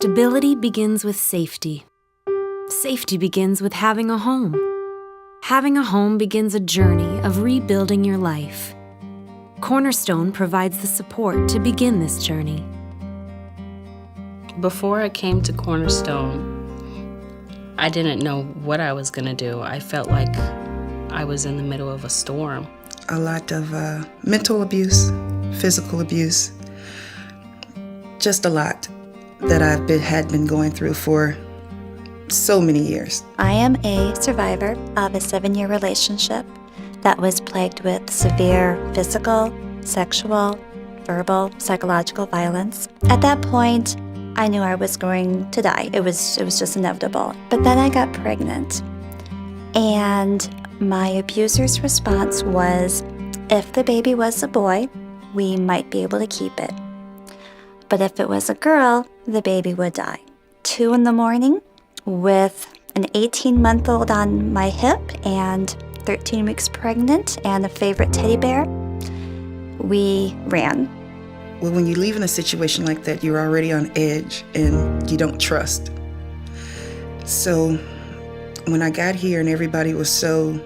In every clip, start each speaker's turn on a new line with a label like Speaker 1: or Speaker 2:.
Speaker 1: Stability begins with safety. Safety begins with having a home. Having a home begins a journey of rebuilding your life. Cornerstone provides the support to begin this journey.
Speaker 2: Before I came to Cornerstone, I didn't know what I was going to do. I felt like I was in the middle of a storm.
Speaker 3: A lot of mental abuse, physical abuse, just a lot that had been going through for so many years.
Speaker 4: I am a survivor of a 7-year relationship that was plagued with severe physical, sexual, verbal, psychological violence. At that point, I knew I was going to die. It was just inevitable. But then I got pregnant, and my abuser's response was, if the baby was a boy, we might be able to keep it. But if it was a girl, the baby would die. 2 a.m, with an 18-month-old on my hip and 13 weeks pregnant and a favorite teddy bear, we ran.
Speaker 3: Well, when you leave in a situation like that, you're already on edge and you don't trust. So when I got here and everybody showed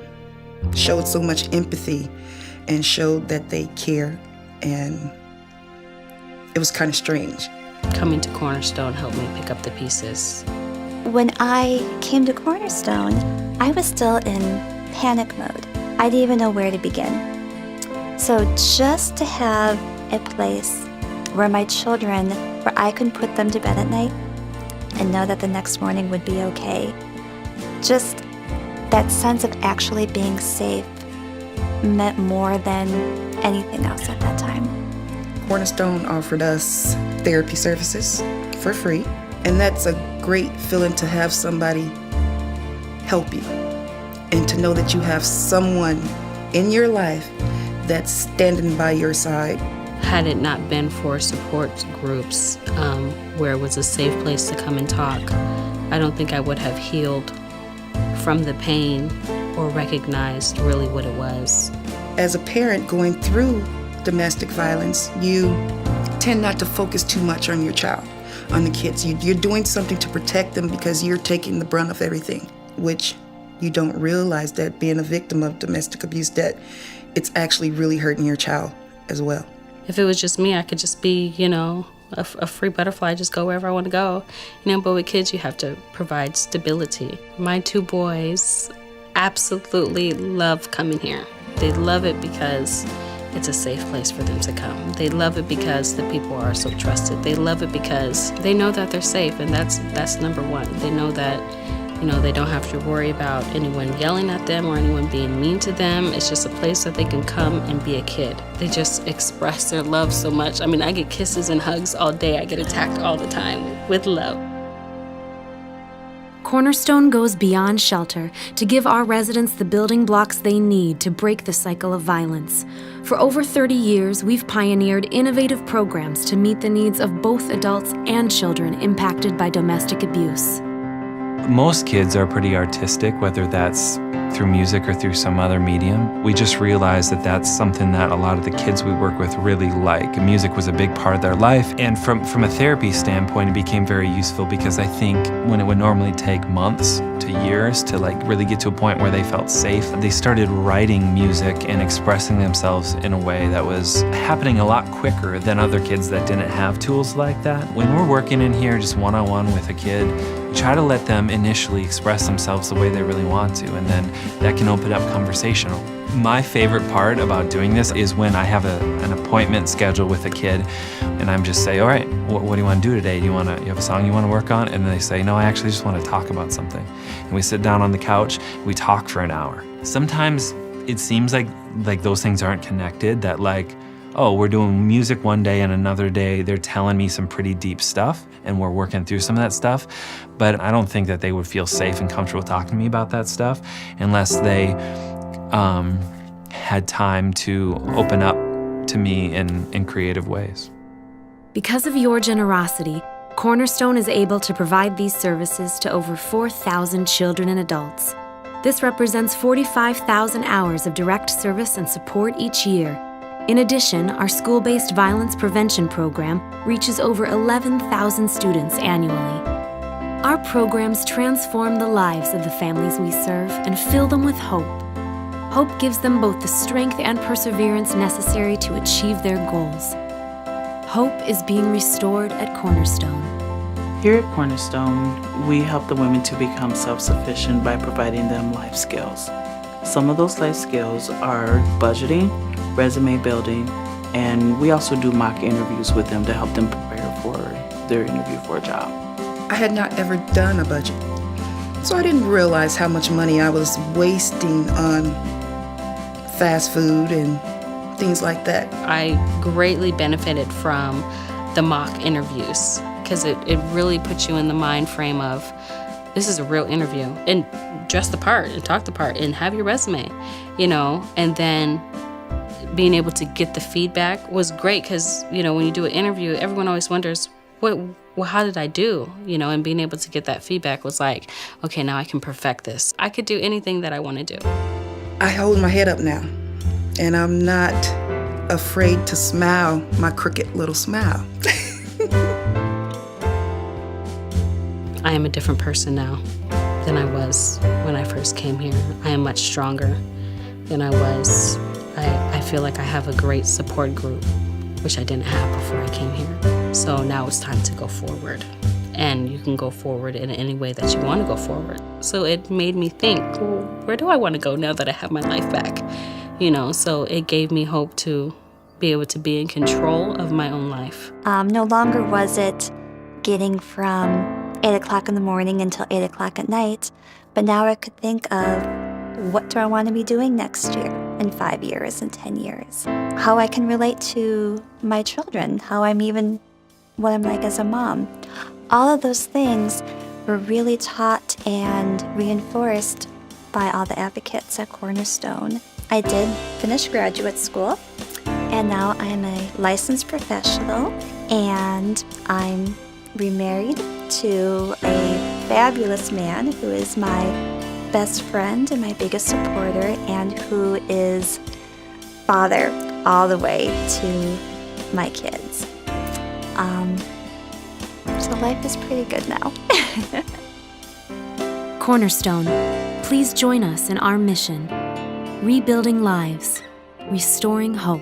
Speaker 3: so much empathy and showed that they care, and it was kind of strange.
Speaker 2: Coming to Cornerstone helped me pick up the pieces.
Speaker 4: When I came to Cornerstone, I was still in panic mode. I didn't even know where to begin. So just to have a place where I could put them to bed at night and know that the next morning would be okay, just that sense of actually being safe meant more than anything else at that time.
Speaker 3: Cornerstone offered us therapy services for free, and that's a great feeling to have somebody help you and to know that you have someone in your life that's standing by your side.
Speaker 2: Had it not been for support groups where it was a safe place to come and talk, I don't think I would have healed from the pain or recognized really what it was.
Speaker 3: As a parent going through domestic violence, you tend not to focus too much on your child, on the kids. You're doing something to protect them because you're taking the brunt of everything, which you don't realize that being a victim of domestic abuse, that it's actually really hurting your child as well.
Speaker 2: If it was just me, I could just be, a free butterfly, just go wherever I want to go. But with kids, you have to provide stability. My 2 boys absolutely love coming here. They love it because it's a safe place for them to come. They love it because the people are so trusted. They love it because they know that they're safe, and that's number one. They know that, they don't have to worry about anyone yelling at them or anyone being mean to them. It's just a place that they can come and be a kid. They just express their love so much. I get kisses and hugs all day. I get attacked all the time with love.
Speaker 1: Cornerstone goes beyond shelter to give our residents the building blocks they need to break the cycle of violence. For over 30 years, we've pioneered innovative programs to meet the needs of both adults and children impacted by domestic abuse.
Speaker 5: Most kids are pretty artistic, whether that's through music or through some other medium. We just realized that that's something that a lot of the kids we work with really like. Music was a big part of their life, and from a therapy standpoint, it became very useful because I think when it would normally take months to years to really get to a point where they felt safe, they started writing music and expressing themselves in a way that was happening a lot quicker than other kids that didn't have tools like that. When we're working in here just one-on-one with a kid, we try to let them initially express themselves the way they really want to, and then that can open up conversational. My favorite part about doing this is when I have an appointment scheduled with a kid and I'm just say, all right, what do you want to do today? You have a song you want to work on? And they say, no, I actually just want to talk about something. And we sit down on the couch, we talk for an hour. Sometimes it seems like those things aren't connected, that oh, we're doing music one day and another day they're telling me some pretty deep stuff and we're working through some of that stuff. But I don't think that they would feel safe and comfortable talking to me about that stuff unless they had time to open up to me in creative ways.
Speaker 1: Because of your generosity, Cornerstone is able to provide these services to over 4,000 children and adults. This represents 45,000 hours of direct service and support each year. In addition, our school-based violence prevention program reaches over 11,000 students annually. Our programs transform the lives of the families we serve and fill them with hope. Hope gives them both the strength and perseverance necessary to achieve their goals. Hope is being restored at Cornerstone.
Speaker 6: Here at Cornerstone, we help the women to become self-sufficient by providing them life skills. Some of those life skills are budgeting, resume building, and we also do mock interviews with them to help them prepare for their interview for a job.
Speaker 3: I had not ever done a budget, so I didn't realize how much money I was wasting on fast food and things like that.
Speaker 2: I greatly benefited from the mock interviews because it really puts you in the mind frame of this is a real interview, and dress the part and talk the part and have your resume, and then being able to get the feedback was great because, when you do an interview, everyone always wonders, how did I do? And being able to get that feedback was like, okay, now I can perfect this. I could do anything that I want to do.
Speaker 3: I hold my head up now, and I'm not afraid to smile my crooked little smile.
Speaker 2: I am a different person now than I was when I first came here. I am much stronger than I was. I feel like I have a great support group, which I didn't have before I came here. So now it's time to go forward. And you can go forward in any way that you want to go forward. So it made me think, well, where do I want to go now that I have my life back? So it gave me hope to be able to be in control of my own life.
Speaker 4: No longer was it getting from 8 o'clock in the morning until 8 o'clock at night, but now I could think of what do I want to be doing next year, in 5 years, in 10 years? How I can relate to my children, how I'm even what I'm like as a mom. All of those things were really taught and reinforced by all the advocates at Cornerstone. I did finish graduate school, and now I'm a licensed professional, and I'm remarried to a fabulous man who is my best friend and my biggest supporter, and who is father all the way to my kids. So life is pretty good now.
Speaker 1: Cornerstone, please join us in our mission, rebuilding lives, restoring hope.